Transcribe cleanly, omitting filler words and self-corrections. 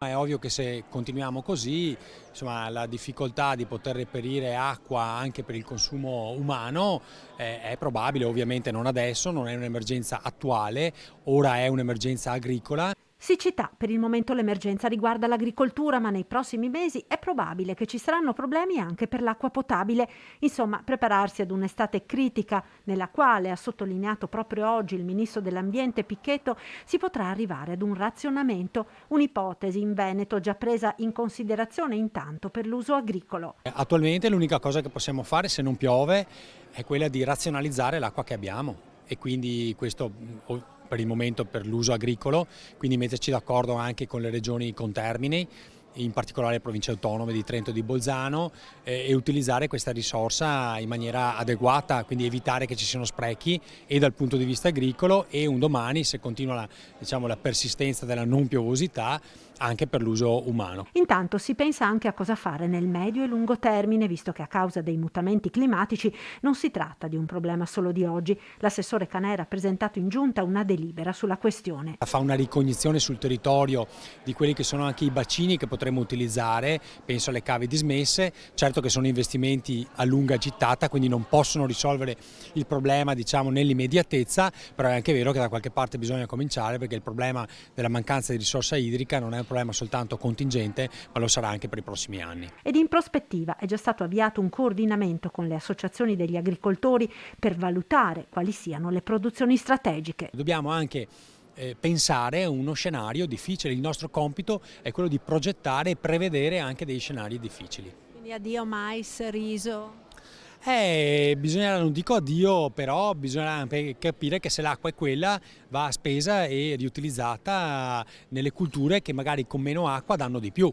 È ovvio che se continuiamo così, insomma, la difficoltà di poter reperire acqua anche per il consumo umano è probabile, ovviamente non adesso, non è un'emergenza attuale, ora è un'emergenza agricola. Siccità, per il momento l'emergenza riguarda l'agricoltura, ma nei prossimi mesi è probabile che ci saranno problemi anche per l'acqua potabile. Insomma, prepararsi ad un'estate critica, nella quale, ha sottolineato proprio oggi il ministro dell'Ambiente Picchetto, si potrà arrivare ad un razionamento, un'ipotesi in Veneto già presa in considerazione intanto per l'uso agricolo. Attualmente l'unica cosa che possiamo fare se non piove è quella di razionalizzare l'acqua che abbiamo e quindi questo per il momento per l'uso agricolo, quindi metterci d'accordo anche con le regioni contermini, in particolare le province autonome di Trento e di Bolzano e utilizzare questa risorsa in maniera adeguata, quindi evitare che ci siano sprechi e dal punto di vista agricolo e un domani, se continua la persistenza della non piovosità, anche per l'uso umano. Intanto si pensa anche a cosa fare nel medio e lungo termine, visto che a causa dei mutamenti climatici non si tratta di un problema solo di oggi. L'assessore Canera ha presentato in giunta una delibera sulla questione. Fa una ricognizione sul territorio di quelli che sono anche i bacini che potremmo utilizzare, penso alle cave dismesse, certo che sono investimenti a lunga gittata, quindi non possono risolvere il problema nell'immediatezza, però è anche vero che da qualche parte bisogna cominciare perché il problema della mancanza di risorsa idrica non è un problema soltanto contingente, ma lo sarà anche per i prossimi anni. Ed in prospettiva è già stato avviato un coordinamento con le associazioni degli agricoltori per valutare quali siano le produzioni strategiche. Dobbiamo anche pensare a uno scenario difficile, il nostro compito è quello di progettare e prevedere anche dei scenari difficili. Quindi addio mais, riso. Bisogna, non dico addio, però bisogna anche capire che se l'acqua è quella va spesa e riutilizzata nelle culture che magari con meno acqua danno di più.